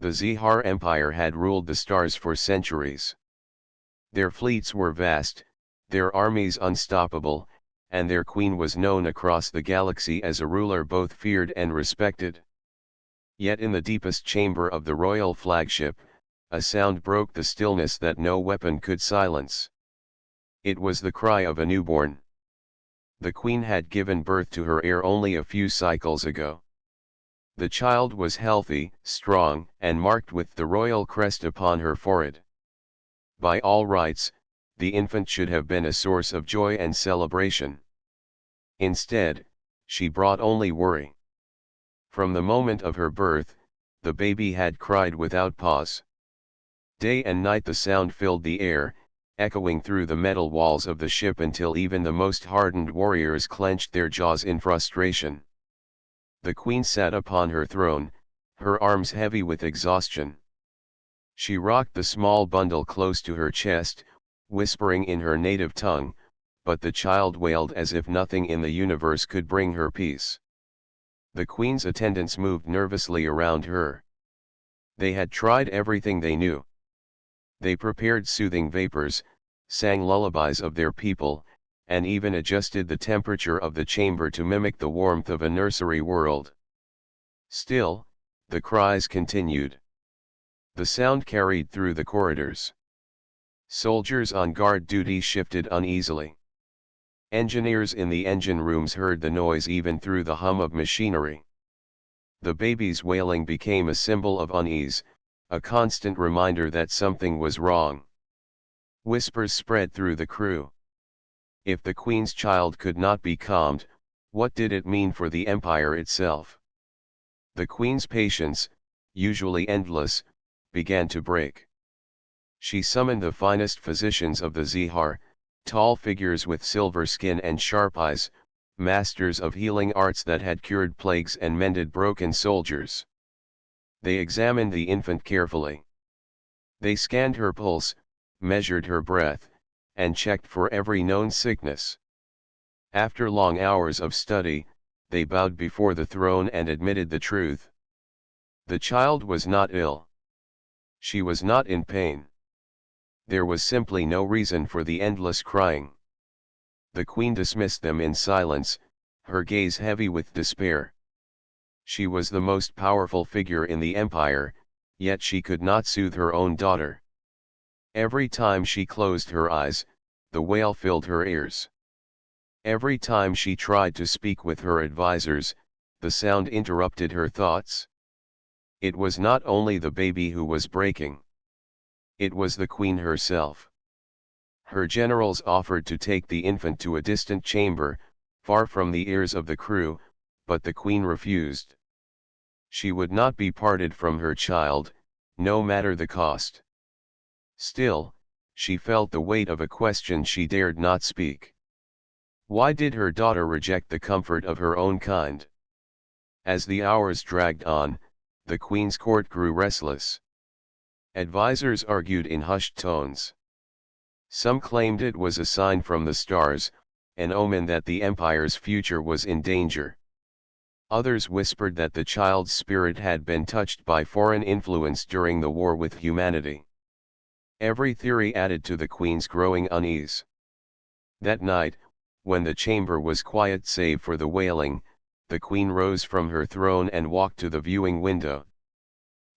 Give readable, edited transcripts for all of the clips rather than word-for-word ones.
The Zihar Empire had ruled the stars for centuries. Their fleets were vast, their armies unstoppable, and their queen was known across the galaxy as a ruler both feared and respected. Yet in the deepest chamber of the royal flagship, a sound broke the stillness that no weapon could silence. It was the cry of a newborn. The queen had given birth to her heir only a few cycles ago. The child was healthy, strong, and marked with the royal crest upon her forehead. By all rights, the infant should have been a source of joy and celebration. Instead, she brought only worry. From the moment of her birth, the baby had cried without pause. Day and night the sound filled the air, echoing through the metal walls of the ship until even the most hardened warriors clenched their jaws in frustration. The queen sat upon her throne, her arms heavy with exhaustion. She rocked the small bundle close to her chest, whispering in her native tongue, but the child wailed as if nothing in the universe could bring her peace. The queen's attendants moved nervously around her. They had tried everything they knew. They prepared soothing vapors, sang lullabies of their people, and even adjusted the temperature of the chamber to mimic the warmth of a nursery world. Still, the cries continued. The sound carried through the corridors. Soldiers on guard duty shifted uneasily. Engineers in the engine rooms heard the noise even through the hum of machinery. The baby's wailing became a symbol of unease, a constant reminder that something was wrong. Whispers spread through the crew. If the queen's child could not be calmed, what did it mean for the empire itself? The queen's patience, usually endless, began to break. She summoned the finest physicians of the Zihar, tall figures with silver skin and sharp eyes, masters of healing arts that had cured plagues and mended broken soldiers. They examined the infant carefully. They scanned her pulse, measured her breath, and checked for every known sickness. After long hours of study, they bowed before the throne and admitted the truth. The child was not ill. She was not in pain. There was simply no reason for the endless crying. The queen dismissed them in silence, her gaze heavy with despair. She was the most powerful figure in the empire, yet she could not soothe her own daughter. Every time she closed her eyes, the wail filled her ears. Every time she tried to speak with her advisors, the sound interrupted her thoughts. It was not only the baby who was breaking. It was the queen herself. Her generals offered to take the infant to a distant chamber, far from the ears of the crew, but the queen refused. She would not be parted from her child, no matter the cost. Still, she felt the weight of a question she dared not speak. Why did her daughter reject the comfort of her own kind? As the hours dragged on, the queen's court grew restless. Advisors argued in hushed tones. Some claimed it was a sign from the stars, an omen that the empire's future was in danger. Others whispered that the child's spirit had been touched by foreign influence during the war with humanity. Every theory added to the queen's growing unease. That night, when the chamber was quiet save for the wailing, the queen rose from her throne and walked to the viewing window.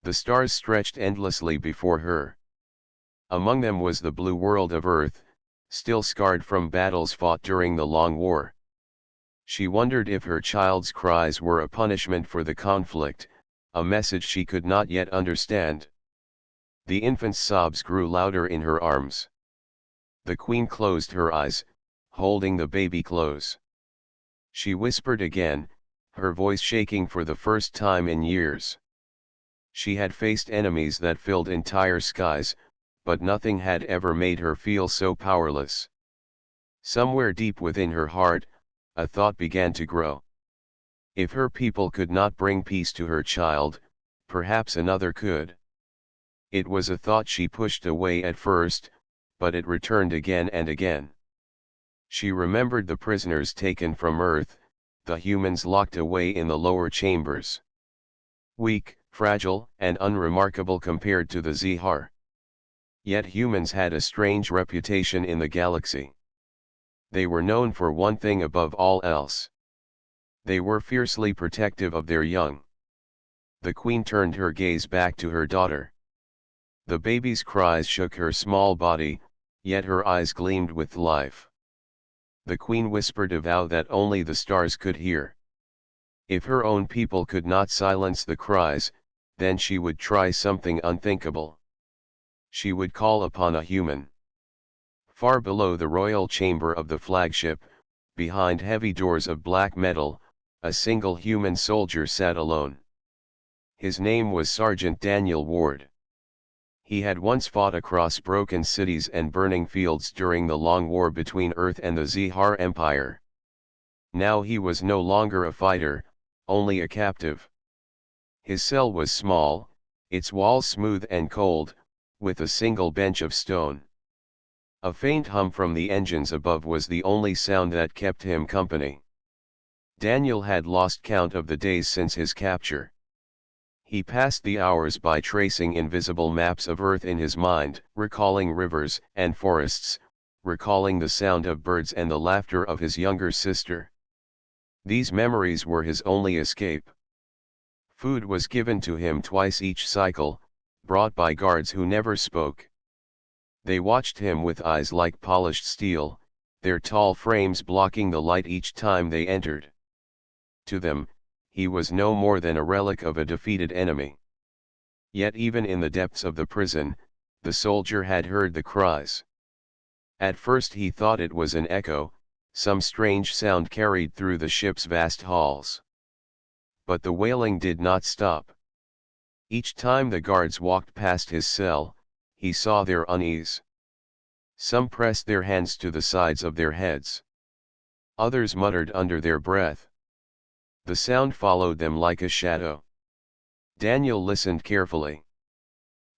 The stars stretched endlessly before her. Among them was the blue world of Earth, still scarred from battles fought during the long war. She wondered if her child's cries were a punishment for the conflict, a message she could not yet understand. The infant's sobs grew louder in her arms. The queen closed her eyes, holding the baby close. She whispered again, her voice shaking for the first time in years. She had faced enemies that filled entire skies, but nothing had ever made her feel so powerless. Somewhere deep within her heart, a thought began to grow. If her people could not bring peace to her child, perhaps another could. It was a thought she pushed away at first, but it returned again and again. She remembered the prisoners taken from Earth, the humans locked away in the lower chambers. Weak, fragile and unremarkable compared to the Zihar. Yet humans had a strange reputation in the galaxy. They were known for one thing above all else. They were fiercely protective of their young. The queen turned her gaze back to her daughter. The baby's cries shook her small body, yet her eyes gleamed with life. The queen whispered a vow that only the stars could hear. If her own people could not silence the cries, then she would try something unthinkable. She would call upon a human. Far below the royal chamber of the flagship, behind heavy doors of black metal, a single human soldier sat alone. His name was Sergeant Daniel Ward. He had once fought across broken cities and burning fields during the long war between Earth and the Zihar Empire. Now he was no longer a fighter, only a captive. His cell was small, its walls smooth and cold, with a single bench of stone. A faint hum from the engines above was the only sound that kept him company. Daniel had lost count of the days since his capture. He passed the hours by tracing invisible maps of Earth in his mind, recalling rivers and forests, recalling the sound of birds and the laughter of his younger sister. These memories were his only escape. Food was given to him twice each cycle, brought by guards who never spoke. They watched him with eyes like polished steel, their tall frames blocking the light each time they entered. To them, he was no more than a relic of a defeated enemy. Yet even in the depths of the prison, the soldier had heard the cries. At first he thought it was an echo, some strange sound carried through the ship's vast halls. But the wailing did not stop. Each time the guards walked past his cell, he saw their unease. Some pressed their hands to the sides of their heads. Others muttered under their breath. The sound followed them like a shadow. Daniel listened carefully.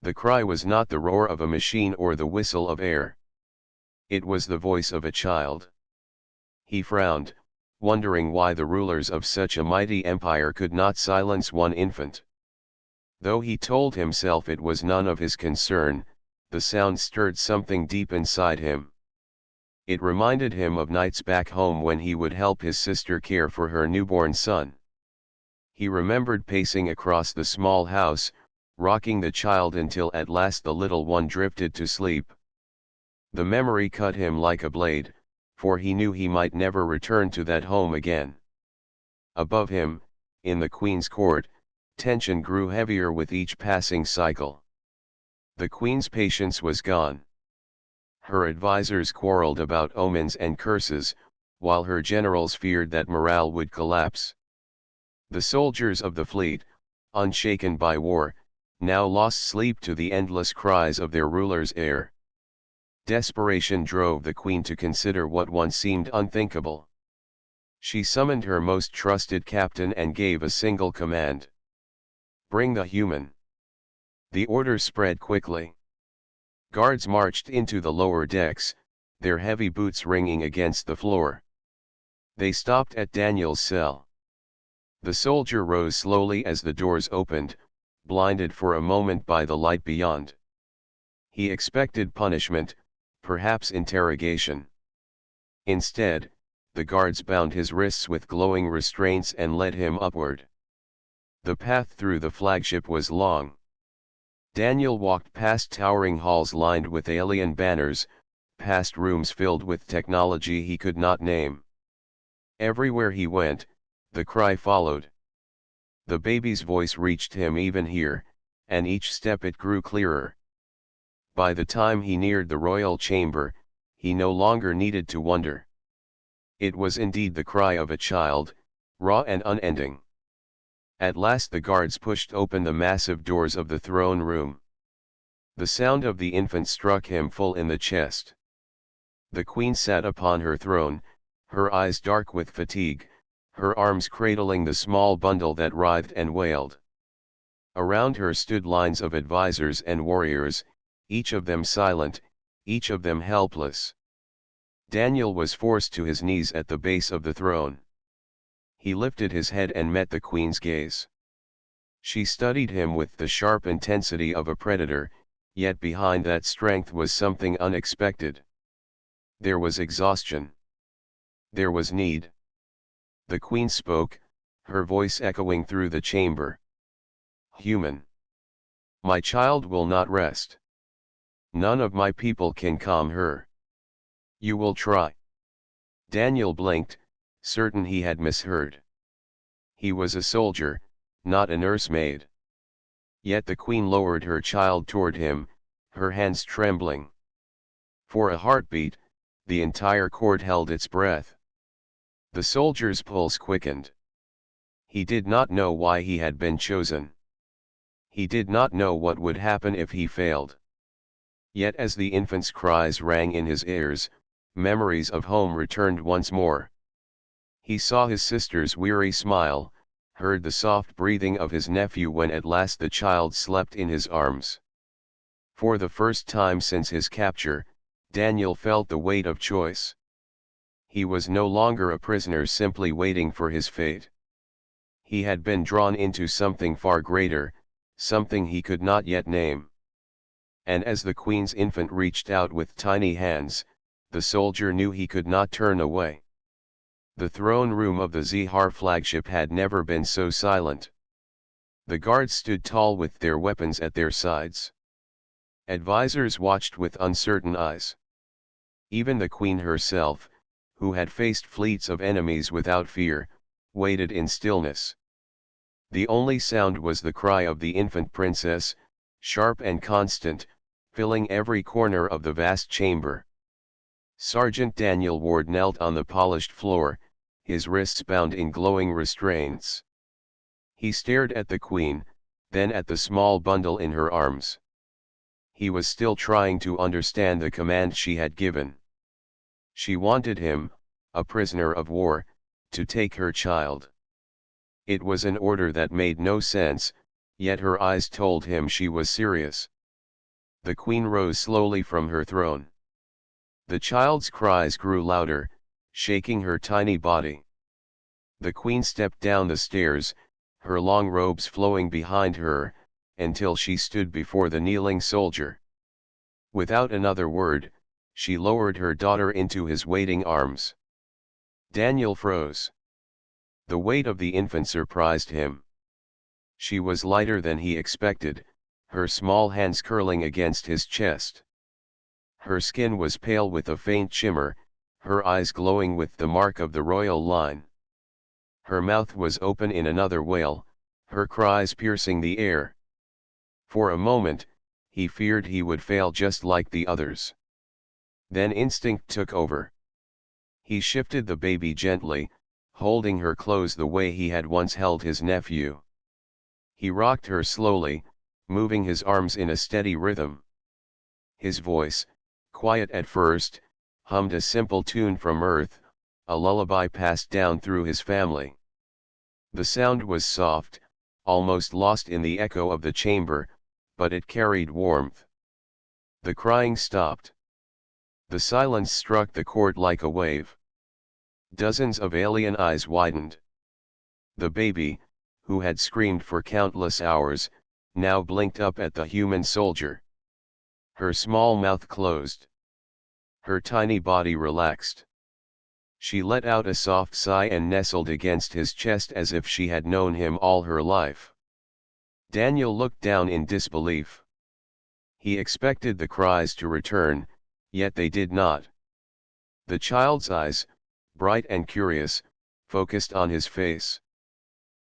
The cry was not the roar of a machine or the whistle of air. It was the voice of a child. He frowned, wondering why the rulers of such a mighty empire could not silence one infant. Though he told himself it was none of his concern, the sound stirred something deep inside him. It reminded him of nights back home when he would help his sister care for her newborn son. He remembered pacing across the small house, rocking the child until at last the little one drifted to sleep. The memory cut him like a blade, for he knew he might never return to that home again. Above him, in the Queen's court, tension grew heavier with each passing cycle. The Queen's patience was gone. Her advisors quarreled about omens and curses, while her generals feared that morale would collapse. The soldiers of the fleet, unshaken by war, now lost sleep to the endless cries of their ruler's heir. Desperation drove the Queen to consider what once seemed unthinkable. She summoned her most trusted captain and gave a single command. "Bring the human." The order spread quickly. Guards marched into the lower decks, their heavy boots ringing against the floor. They stopped at Daniel's cell. The soldier rose slowly as the doors opened, blinded for a moment by the light beyond. He expected punishment, perhaps interrogation. Instead, the guards bound his wrists with glowing restraints and led him upward. The path through the flagship was long. Daniel walked past towering halls lined with alien banners, past rooms filled with technology he could not name. Everywhere he went, the cry followed. The baby's voice reached him even here, and each step it grew clearer. By the time he neared the royal chamber, he no longer needed to wonder. It was indeed the cry of a child, raw and unending. At last the guards pushed open the massive doors of the throne room. The sound of the infant struck him full in the chest. The Queen sat upon her throne, her eyes dark with fatigue, her arms cradling the small bundle that writhed and wailed. Around her stood lines of advisors and warriors, each of them silent, each of them helpless. Daniel was forced to his knees at the base of the throne. He lifted his head and met the Queen's gaze. She studied him with the sharp intensity of a predator, yet behind that strength was something unexpected. There was exhaustion. There was need. The queen spoke, her voice echoing through the chamber. Human. My child will not rest. None of my people can calm her. You will try. Daniel blinked, certain he had misheard. He was a soldier, not a nursemaid. Yet the queen lowered her child toward him, her hands trembling. For a heartbeat, the entire court held its breath. The soldier's pulse quickened. He did not know why he had been chosen. He did not know what would happen if he failed. Yet as the infant's cries rang in his ears, memories of home returned once more. He saw his sister's weary smile, heard the soft breathing of his nephew when at last the child slept in his arms. For the first time since his capture, Daniel felt the weight of choice. He was no longer a prisoner simply waiting for his fate. He had been drawn into something far greater, something he could not yet name. And as the queen's infant reached out with tiny hands, the soldier knew he could not turn away. The throne room of the Zihar flagship had never been so silent. The guards stood tall with their weapons at their sides. Advisors watched with uncertain eyes. Even the queen herself, who had faced fleets of enemies without fear, waited in stillness. The only sound was the cry of the infant princess, sharp and constant, filling every corner of the vast chamber. Sergeant Daniel Ward knelt on the polished floor, his wrists bound in glowing restraints. He stared at the queen, then at the small bundle in her arms. He was still trying to understand the command she had given. She wanted him, a prisoner of war, to take her child. It was an order that made no sense, yet her eyes told him she was serious. The queen rose slowly from her throne. The child's cries grew louder, shaking her tiny body. The queen stepped down the stairs, her long robes flowing behind her, until she stood before the kneeling soldier. Without another word, she lowered her daughter into his waiting arms. Daniel froze. The weight of the infant surprised him. She was lighter than he expected, her small hands curling against his chest. Her skin was pale with a faint shimmer, her eyes glowing with the mark of the royal line. Her mouth was open in another wail, her cries piercing the air. For a moment, he feared he would fail just like the others. Then instinct took over. He shifted the baby gently, holding her close the way he had once held his nephew. He rocked her slowly, moving his arms in a steady rhythm. His voice, quiet at first, hummed a simple tune from earth, a lullaby passed down through his family. The sound was soft, almost lost in the echo of the chamber, but it carried warmth. The crying stopped. The silence struck the court like a wave. Dozens of alien eyes widened. The baby, who had screamed for countless hours, now blinked up at the human soldier. Her small mouth closed. Her tiny body relaxed. She let out a soft sigh and nestled against his chest as if she had known him all her life. Daniel looked down in disbelief. He expected the cries to return, yet they did not. The child's eyes, bright and curious, focused on his face.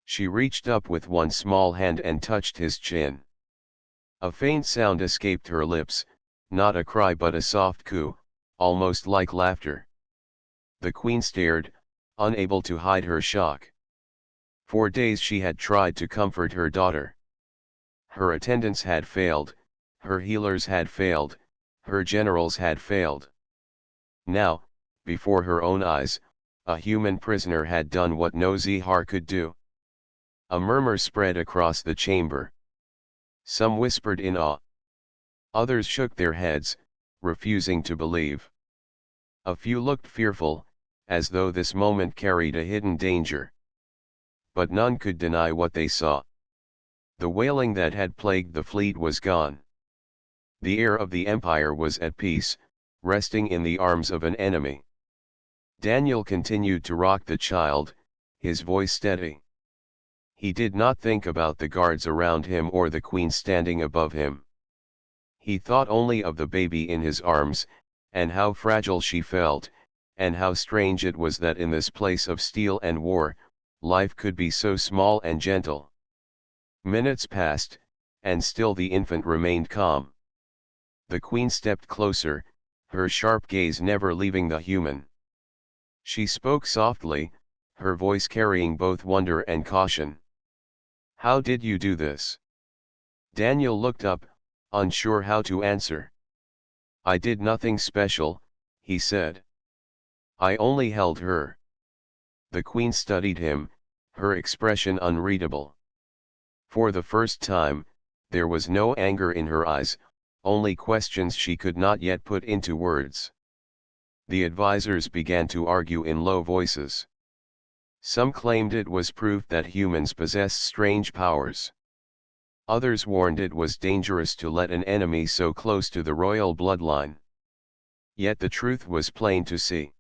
She reached up with one small hand and touched his chin. A faint sound escaped her lips, not a cry but a soft coo, almost like laughter. The queen stared, unable to hide her shock. For days she had tried to comfort her daughter. Her attendants had failed, her healers had failed, her generals had failed. Now, before her own eyes, a human prisoner had done what no Zihar could do. A murmur spread across the chamber. Some whispered in awe. Others shook their heads, refusing to believe. A few looked fearful, as though this moment carried a hidden danger. But none could deny what they saw. The wailing that had plagued the fleet was gone. The heir of the empire was at peace, resting in the arms of an enemy. Daniel continued to rock the child, his voice steady. He did not think about the guards around him or the queen standing above him. He thought only of the baby in his arms, and how fragile she felt, and how strange it was that in this place of steel and war, life could be so small and gentle. Minutes passed, and still the infant remained calm. The queen stepped closer, her sharp gaze never leaving the human. She spoke softly, her voice carrying both wonder and caution. "How did you do this?" Daniel looked up, unsure how to answer. "I did nothing special," he said. "I only held her." The queen studied him, her expression unreadable. For the first time, there was no anger in her eyes, only questions she could not yet put into words. The advisors began to argue in low voices. Some claimed it was proof that humans possessed strange powers. Others warned it was dangerous to let an enemy so close to the royal bloodline. Yet the truth was plain to see.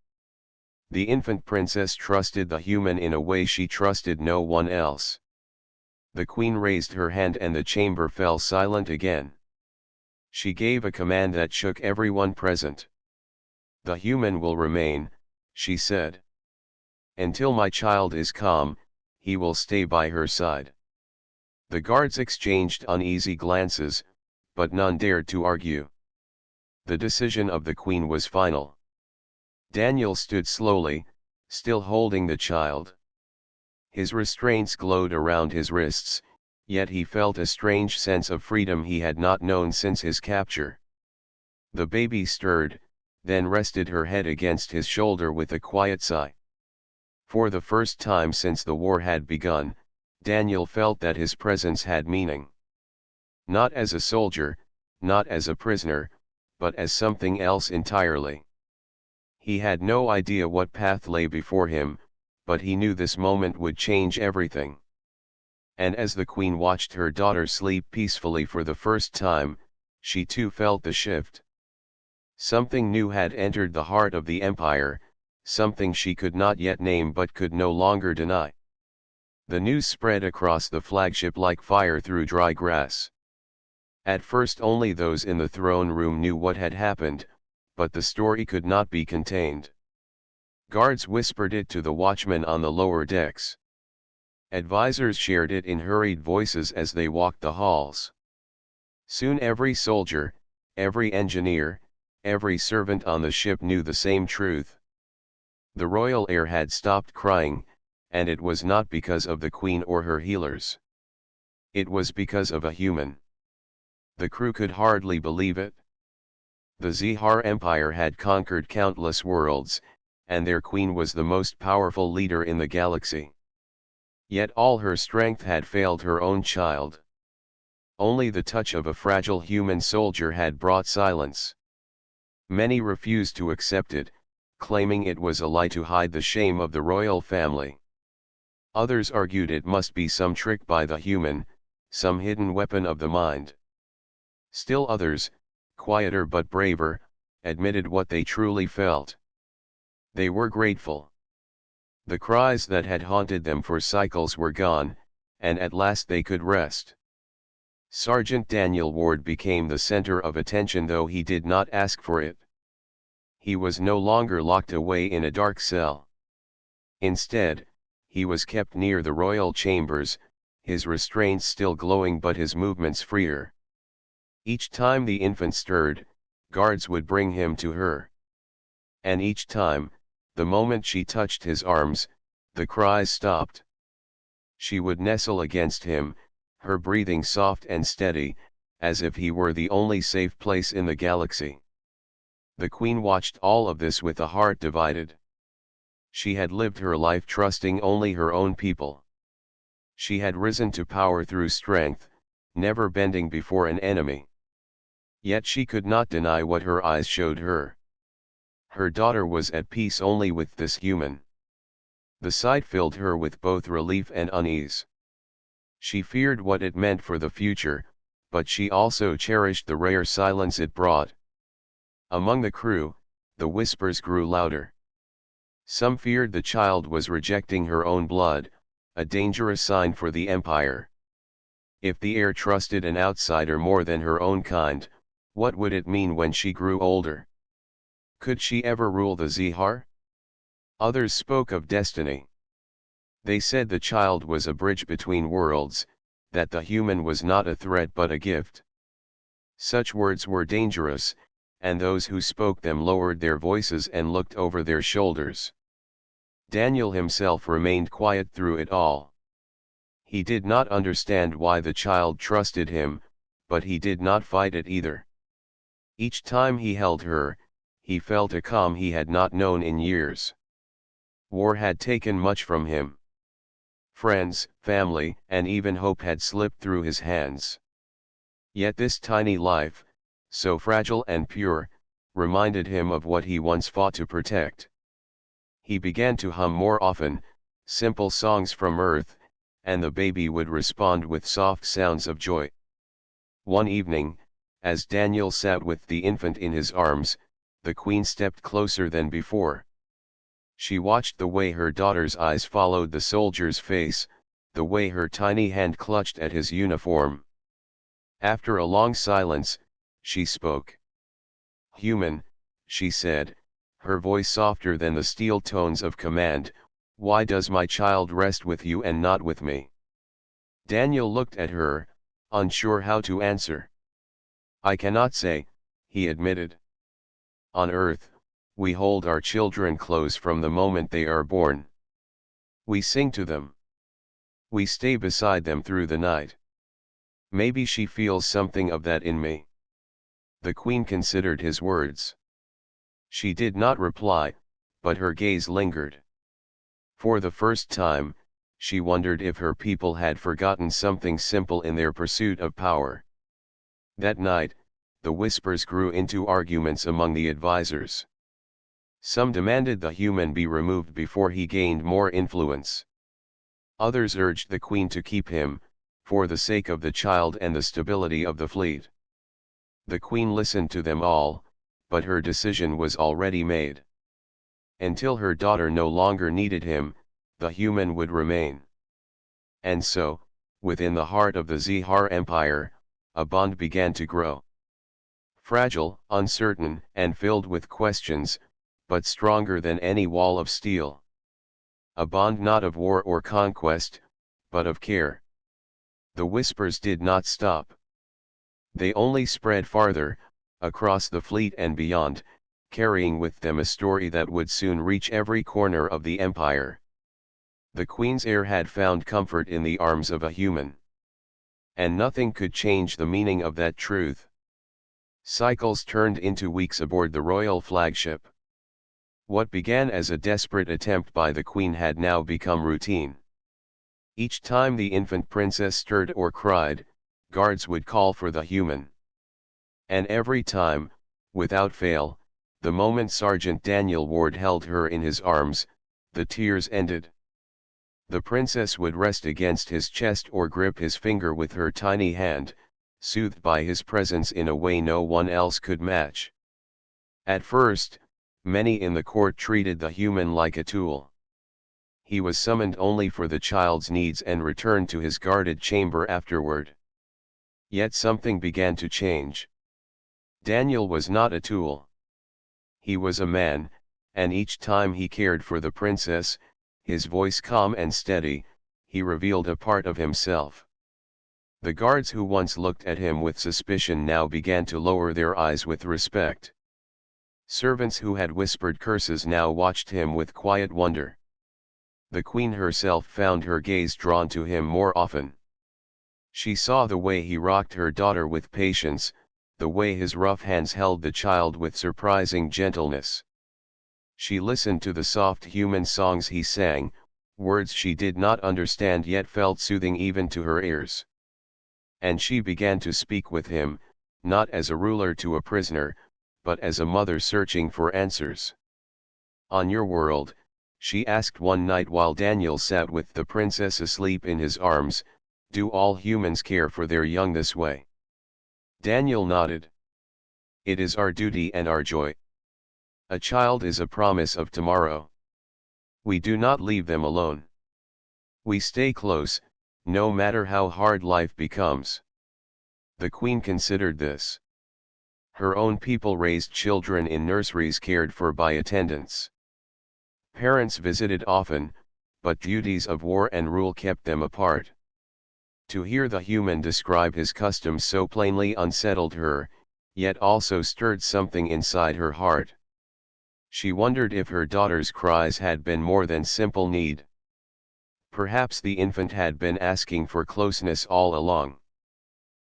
The infant princess trusted the human in a way she trusted no one else. The queen raised her hand and the chamber fell silent again. She gave a command that shook everyone present. "The human will remain," she said. "Until my child is calm, he will stay by her side." The guards exchanged uneasy glances, but none dared to argue. The decision of the queen was final. Daniel stood slowly, still holding the child. His restraints glowed around his wrists, yet he felt a strange sense of freedom he had not known since his capture. The baby stirred, then rested her head against his shoulder with a quiet sigh. For the first time since the war had begun, Daniel felt that his presence had meaning. Not as a soldier, not as a prisoner, but as something else entirely. He had no idea what path lay before him, but he knew this moment would change everything. And as the queen watched her daughter sleep peacefully for the first time, she too felt the shift. Something new had entered the heart of the empire, something she could not yet name but could no longer deny. The news spread across the flagship like fire through dry grass. At first only those in the throne room knew what had happened, but the story could not be contained. Guards whispered it to the watchmen on the lower decks. Advisors shared it in hurried voices as they walked the halls. Soon every soldier, every engineer, every servant on the ship knew the same truth. The royal heir had stopped crying, and it was not because of the queen or her healers. It was because of a human. The crew could hardly believe it. The Zihar Empire had conquered countless worlds, and their queen was the most powerful leader in the galaxy. Yet all her strength had failed her own child. Only the touch of a fragile human soldier had brought silence. Many refused to accept it, claiming it was a lie to hide the shame of the royal family. Others argued it must be some trick by the human, some hidden weapon of the mind. Still others, quieter but braver, admitted what they truly felt. They were grateful. The cries that had haunted them for cycles were gone, and at last they could rest. Sergeant Daniel Ward became the center of attention, though he did not ask for it. He was no longer locked away in a dark cell. Instead, he was kept near the royal chambers, his restraints still glowing but his movements freer. Each time the infant stirred, guards would bring him to her. And each time, the moment she touched his arms, the cries stopped. She would nestle against him, her breathing soft and steady, as if he were the only safe place in the galaxy. The queen watched all of this with a heart divided. She had lived her life trusting only her own people. She had risen to power through strength, never bending before an enemy. Yet she could not deny what her eyes showed her. Her daughter was at peace only with this human. The sight filled her with both relief and unease. She feared what it meant for the future, but she also cherished the rare silence it brought. Among the crew, the whispers grew louder. Some feared the child was rejecting her own blood, a dangerous sign for the Empire. If the heir trusted an outsider more than her own kind, what would it mean when she grew older? Could she ever rule the Zihar? Others spoke of destiny. They said the child was a bridge between worlds, that the human was not a threat but a gift. Such words were dangerous, and those who spoke them lowered their voices and looked over their shoulders. Daniel himself remained quiet through it all. He did not understand why the child trusted him, but he did not fight it either. Each time he held her, he felt a calm he had not known in years. War had taken much from him. Friends, family, and even hope had slipped through his hands. Yet this tiny life, so fragile and pure, reminded him of what he once fought to protect. He began to hum more often, simple songs from Earth, and the baby would respond with soft sounds of joy. One evening, as Daniel sat with the infant in his arms, the queen stepped closer than before. She watched the way her daughter's eyes followed the soldier's face, the way her tiny hand clutched at his uniform. After a long silence, she spoke. "Human," she said, her voice softer than the steel tones of command, "why does my child rest with you and not with me?" Daniel looked at her, unsure how to answer. "I cannot say," he admitted. "On Earth, we hold our children close from the moment they are born. We sing to them. We stay beside them through the night. Maybe she feels something of that in me." The queen considered his words. She did not reply, but her gaze lingered. For the first time, she wondered if her people had forgotten something simple in their pursuit of power. That night, the whispers grew into arguments among the advisors. Some demanded the human be removed before he gained more influence. Others urged the queen to keep him, for the sake of the child and the stability of the fleet. The queen listened to them all, but her decision was already made. Until her daughter no longer needed him, the human would remain. And so, within the heart of the Zihar Empire, a bond began to grow. Fragile, uncertain, and filled with questions, but stronger than any wall of steel. A bond not of war or conquest, but of care. The whispers did not stop. They only spread farther, across the fleet and beyond, carrying with them a story that would soon reach every corner of the empire. The queen's heir had found comfort in the arms of a human. And nothing could change the meaning of that truth. Cycles turned into weeks aboard the royal flagship. What began as a desperate attempt by the queen had now become routine. Each time the infant princess stirred or cried, guards would call for the human. And every time, without fail, the moment Sergeant Daniel Ward held her in his arms, the tears ended. The princess would rest against his chest or grip his finger with her tiny hand, soothed by his presence in a way no one else could match. At first, many in the court treated the human like a tool. He was summoned only for the child's needs and returned to his guarded chamber afterward. Yet something began to change. Daniel was not a tool. He was a man, and each time he cared for the princess, his voice calm and steady, he revealed a part of himself. The guards who once looked at him with suspicion now began to lower their eyes with respect. Servants who had whispered curses now watched him with quiet wonder. The queen herself found her gaze drawn to him more often. She saw the way he rocked her daughter with patience, the way his rough hands held the child with surprising gentleness. She listened to the soft human songs he sang, words she did not understand yet felt soothing even to her ears. And she began to speak with him, not as a ruler to a prisoner, but as a mother searching for answers. "On your world," she asked one night while Daniel sat with the princess asleep in his arms, Do all humans care for their young this way? Daniel nodded. It is our duty and our joy. A child is a promise of tomorrow. We do not leave them alone. We stay close, no matter how hard life becomes. The Queen considered this. Her own people raised children in nurseries cared for by attendants. Parents visited often, but duties of war and rule kept them apart. To hear the human describe his customs so plainly unsettled her, yet also stirred something inside her heart. She wondered if her daughter's cries had been more than simple need. Perhaps the infant had been asking for closeness all along.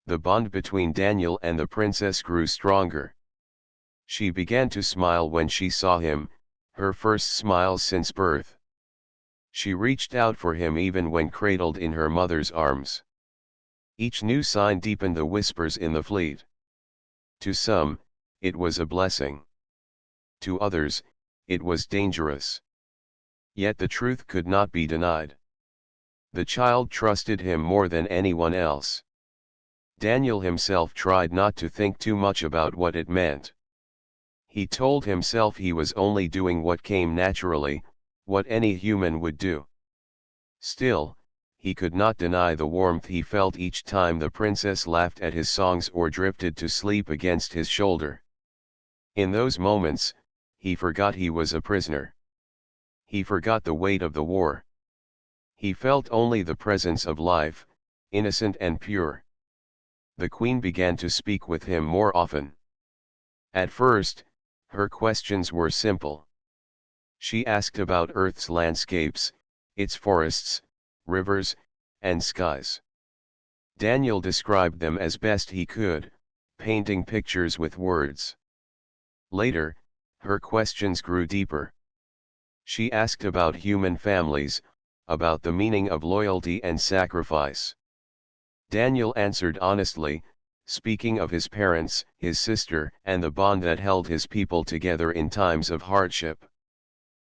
The bond between Daniel and the princess grew stronger. She began to smile when she saw him, her first smile since birth. She reached out for him even when cradled in her mother's arms. Each new sign deepened the whispers in the fleet. To some, it was a blessing. To others, it was dangerous. Yet the truth could not be denied. The child trusted him more than anyone else. Daniel himself tried not to think too much about what it meant. He told himself he was only doing what came naturally, what any human would do. Still, he could not deny the warmth he felt each time the princess laughed at his songs or drifted to sleep against his shoulder. In those moments, he forgot he was a prisoner. He forgot the weight of the war. He felt only the presence of life, innocent and pure. The Queen began to speak with him more often. At first, her questions were simple. She asked about Earth's landscapes, its forests, rivers, and skies. Daniel described them as best he could, painting pictures with words. Later, her questions grew deeper. She asked about human families, about the meaning of loyalty and sacrifice. Daniel answered honestly, speaking of his parents, his sister, and the bond that held his people together in times of hardship.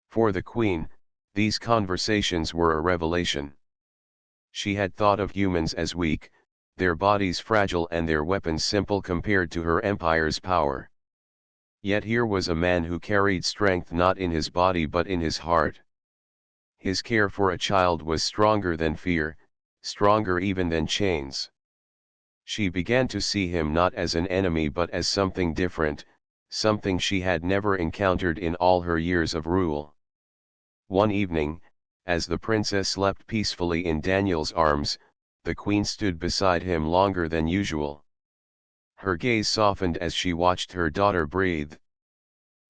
For the Queen, these conversations were a revelation. She had thought of humans as weak, their bodies fragile and their weapons simple compared to her empire's power. Yet here was a man who carried strength not in his body but in his heart. His care for a child was stronger than fear, stronger even than chains. She began to see him not as an enemy but as something different, something she had never encountered in all her years of rule. One evening, as the princess slept peacefully in Daniel's arms, the Queen stood beside him longer than usual. Her gaze softened as she watched her daughter breathe.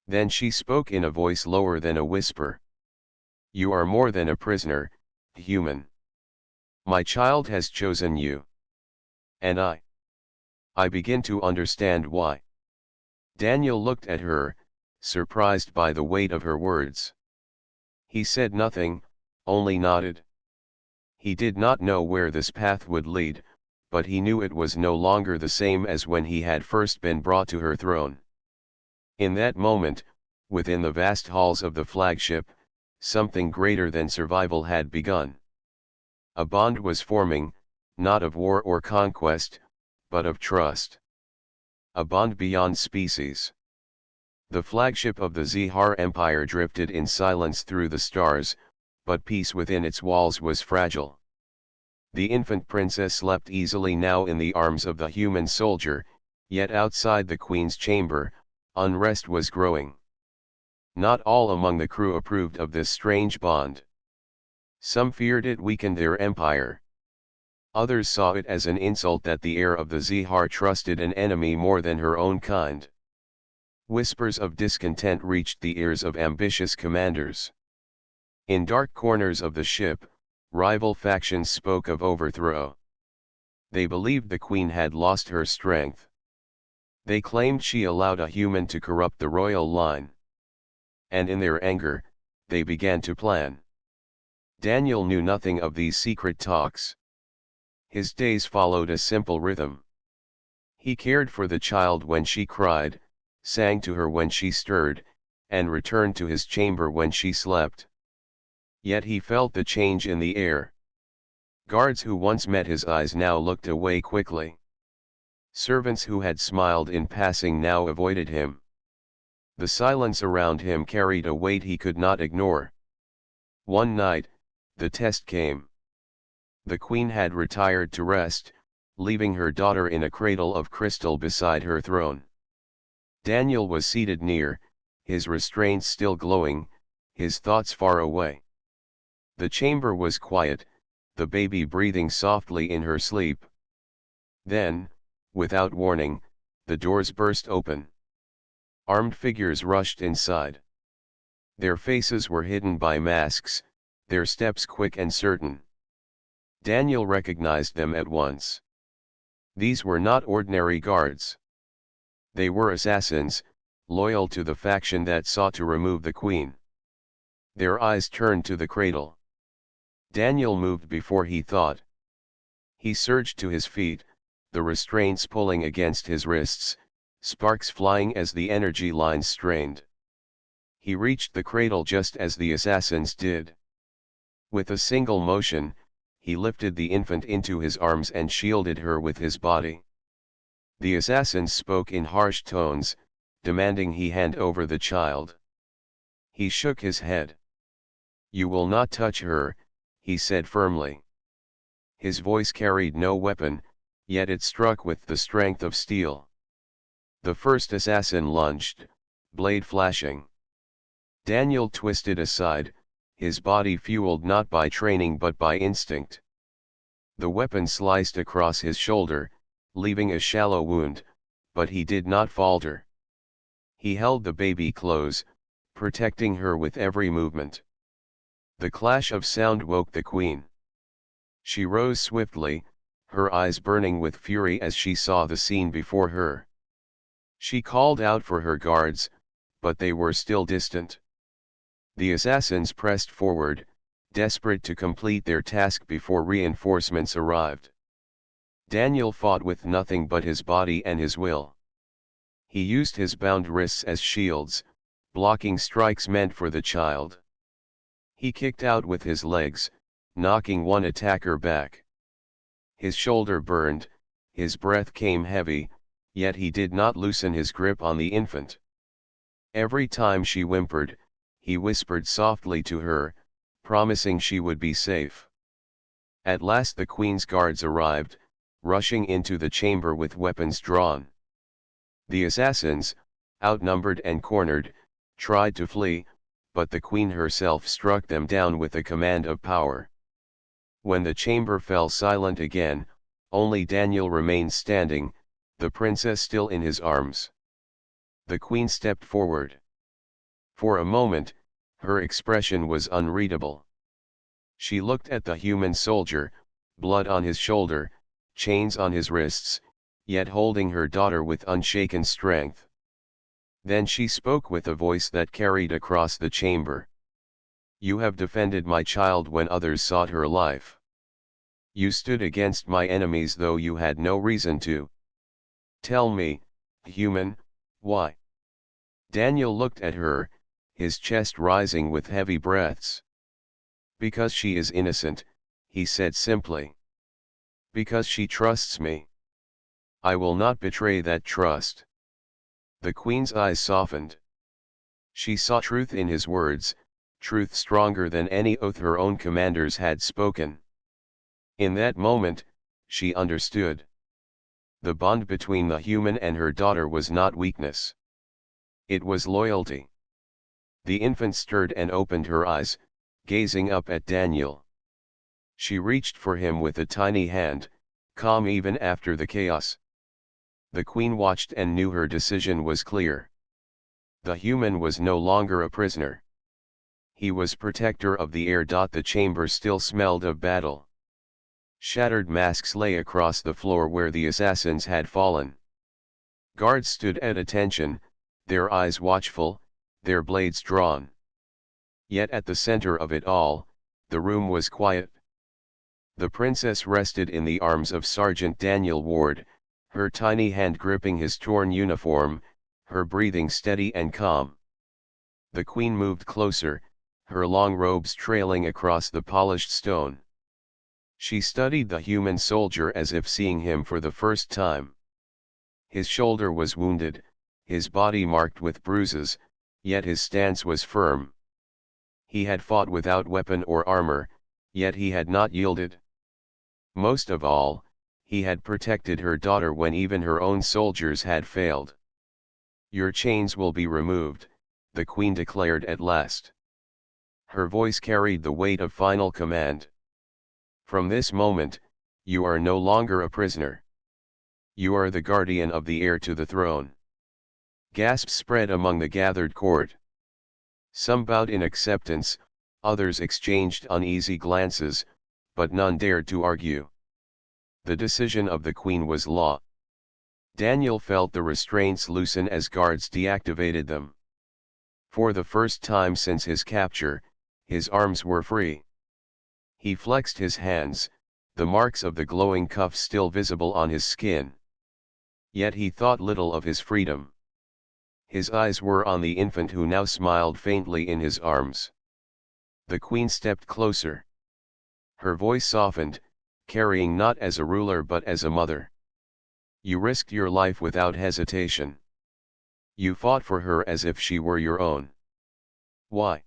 Then she spoke in a voice lower than a whisper. "You are more than a prisoner, human. My child has chosen you. And I begin to understand why." Daniel looked at her, surprised by the weight of her words. He said nothing, only nodded. He did not know where this path would lead, but he knew it was no longer the same as when he had first been brought to her throne. In that moment, within the vast halls of the flagship, something greater than survival had begun. A bond was forming, not of war or conquest, but of trust. A bond beyond species. The flagship of the Zihar Empire drifted in silence through the stars, but peace within its walls was fragile. The infant princess slept easily now in the arms of the human soldier, yet outside the Queen's chamber, unrest was growing. Not all among the crew approved of this strange bond. Some feared it weakened their empire. Others saw it as an insult that the heir of the Zihar trusted an enemy more than her own kind. Whispers of discontent reached the ears of ambitious commanders. In dark corners of the ship, rival factions spoke of overthrow. They believed the Queen had lost her strength. They claimed she allowed a human to corrupt the royal line. And in their anger, they began to plan. Daniel knew nothing of these secret talks. His days followed a simple rhythm. He cared for the child when she cried, sang to her when she stirred, and returned to his chamber when she slept. Yet he felt the change in the air. Guards who once met his eyes now looked away quickly. Servants who had smiled in passing now avoided him. The silence around him carried a weight he could not ignore. One night, the test came. The queen had retired to rest, leaving her daughter in a cradle of crystal beside her throne. Daniel was seated near, his restraints still glowing, his thoughts far away. The chamber was quiet, the baby breathing softly in her sleep. Then, without warning, the doors burst open. Armed figures rushed inside. Their faces were hidden by masks, their steps quick and certain. Daniel recognized them at once. These were not ordinary guards. They were assassins, loyal to the faction that sought to remove the queen. Their eyes turned to the cradle. Daniel moved before he thought. He surged to his feet, the restraints pulling against his wrists, sparks flying as the energy lines strained. He reached the cradle just as the assassins did. With a single motion, he lifted the infant into his arms and shielded her with his body. The assassins spoke in harsh tones, demanding he hand over the child. He shook his head. "You will not touch her," he said firmly. His voice carried no weapon, yet it struck with the strength of steel. The first assassin lunged, blade flashing. Daniel twisted aside, his body fueled not by training but by instinct. The weapon sliced across his shoulder, leaving a shallow wound, but he did not falter. He held the baby close, protecting her with every movement. The clash of sound woke the queen. She rose swiftly, her eyes burning with fury as she saw the scene before her. She called out for her guards, but they were still distant. The assassins pressed forward, desperate to complete their task before reinforcements arrived. Daniel fought with nothing but his body and his will. He used his bound wrists as shields, blocking strikes meant for the child. He kicked out with his legs, knocking one attacker back. His shoulder burned, his breath came heavy, yet he did not loosen his grip on the infant. Every time she whimpered, he whispered softly to her, promising she would be safe. At last the queen's guards arrived, rushing into the chamber with weapons drawn. The assassins, outnumbered and cornered, tried to flee, but the queen herself struck them down with a command of power. When the chamber fell silent again, only Daniel remained standing, the princess still in his arms. The queen stepped forward. For a moment, her expression was unreadable. She looked at the human soldier, blood on his shoulder, chains on his wrists, yet holding her daughter with unshaken strength. Then she spoke with a voice that carried across the chamber. "You have defended my child when others sought her life. You stood against my enemies though you had no reason to. Tell me, human, why?" Daniel looked at her, his chest rising with heavy breaths. "Because she is innocent," he said simply. "Because she trusts me. I will not betray that trust." The queen's eyes softened. She saw truth in his words, truth stronger than any oath her own commanders had spoken. In that moment, she understood. The bond between the human and her daughter was not weakness. It was loyalty. The infant stirred and opened her eyes, gazing up at Daniel. She reached for him with a tiny hand, calm even after the chaos. The queen watched and knew her decision was clear. The human was no longer a prisoner. He was protector of the air. The chamber still smelled of battle. Shattered masks lay across the floor where the assassins had fallen. Guards stood at attention, their eyes watchful, their blades drawn. Yet at the center of it all, the room was quiet. The princess rested in the arms of Sergeant Daniel Ward, her tiny hand gripping his torn uniform, her breathing steady and calm. The queen moved closer, her long robes trailing across the polished stone. She studied the human soldier as if seeing him for the first time. His shoulder was wounded, his body marked with bruises, yet his stance was firm. He had fought without weapon or armor, yet he had not yielded. Most of all, he had protected her daughter when even her own soldiers had failed. "Your chains will be removed," the queen declared at last. Her voice carried the weight of final command. "From this moment, you are no longer a prisoner. You are the guardian of the heir to the throne." Gasps spread among the gathered court. Some bowed in acceptance, others exchanged uneasy glances, but none dared to argue. The decision of the queen was law. Daniel felt the restraints loosen as guards deactivated them. For the first time since his capture, his arms were free. He flexed his hands, the marks of the glowing cuffs still visible on his skin. Yet he thought little of his freedom. His eyes were on the infant who now smiled faintly in his arms. The queen stepped closer. Her voice softened, carrying not as a ruler but as a mother. "You risked your life without hesitation. You fought for her as if she were your own. Why?"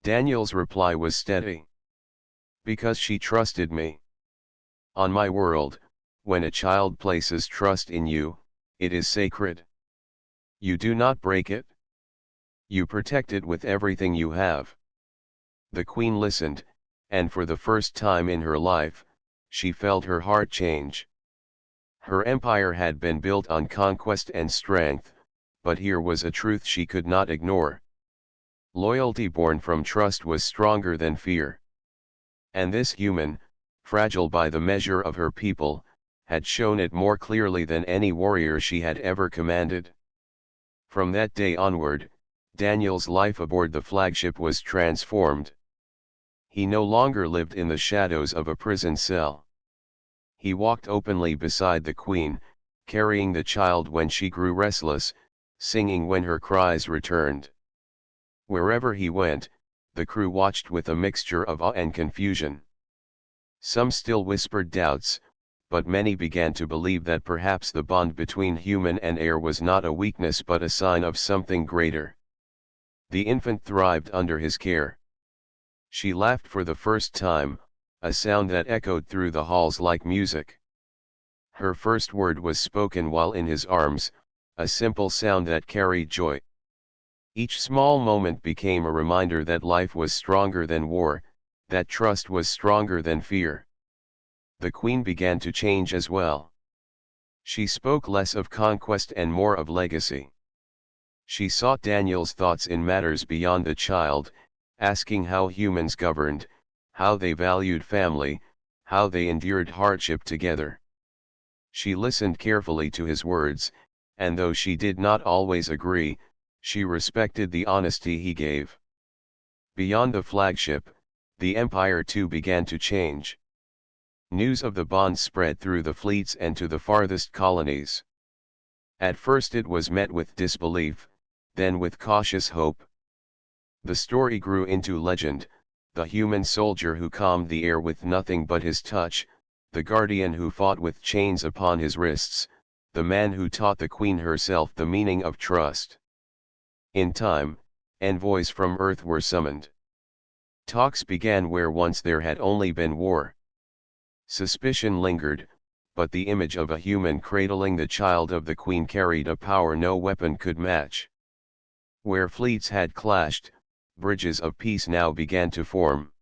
Daniel's reply was steady. "Because she trusted me. On my world, when a child places trust in you, it is sacred. You do not break it. You protect it with everything you have." The queen listened, and for the first time in her life, she felt her heart change. Her empire had been built on conquest and strength, but here was a truth she could not ignore. Loyalty born from trust was stronger than fear. And this human, fragile by the measure of her people, had shown it more clearly than any warrior she had ever commanded. From that day onward, Daniel's life aboard the flagship was transformed. He no longer lived in the shadows of a prison cell. He walked openly beside the queen, carrying the child when she grew restless, singing when her cries returned. Wherever he went, the crew watched with a mixture of awe and confusion. Some still whispered doubts, but many began to believe that perhaps the bond between human and heir was not a weakness but a sign of something greater. The infant thrived under his care. She laughed for the first time, a sound that echoed through the halls like music. Her first word was spoken while in his arms, a simple sound that carried joy. Each small moment became a reminder that life was stronger than war, that trust was stronger than fear. The queen began to change as well. She spoke less of conquest and more of legacy. She sought Daniel's thoughts in matters beyond the child, asking how humans governed, how they valued family, how they endured hardship together. She listened carefully to his words, and though she did not always agree, she respected the honesty he gave. Beyond the flagship, the empire too began to change. News of the bond spread through the fleets and to the farthest colonies. At first it was met with disbelief, then with cautious hope. The story grew into legend, the human soldier who calmed the air with nothing but his touch, the guardian who fought with chains upon his wrists, the man who taught the queen herself the meaning of trust. In time, envoys from Earth were summoned. Talks began where once there had only been war. Suspicion lingered, but the image of a human cradling the child of the queen carried a power no weapon could match. Where fleets had clashed, bridges of peace now began to form.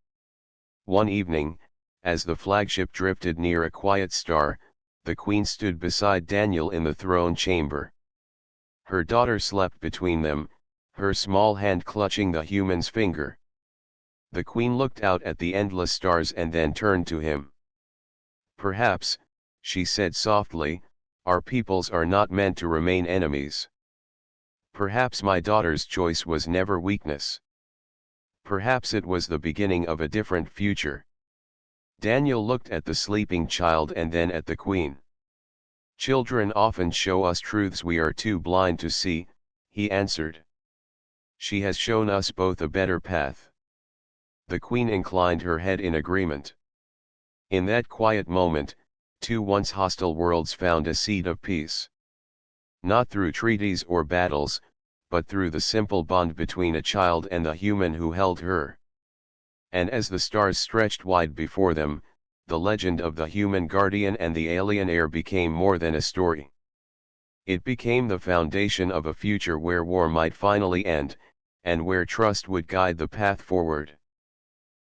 One evening, as the flagship drifted near a quiet star, the queen stood beside Daniel in the throne chamber. Her daughter slept between them, her small hand clutching the human's finger. The queen looked out at the endless stars and then turned to him. "Perhaps," she said softly, "our peoples are not meant to remain enemies. Perhaps my daughter's choice was never weakness. Perhaps it was the beginning of a different future." Daniel looked at the sleeping child and then at the queen. "Children often show us truths we are too blind to see," he answered. "She has shown us both a better path." The queen inclined her head in agreement. In that quiet moment, two once hostile worlds found a seed of peace. Not through treaties or battles, but through the simple bond between a child and the human who held her. And as the stars stretched wide before them, the legend of the human guardian and the alien heir became more than a story. It became the foundation of a future where war might finally end, and where trust would guide the path forward.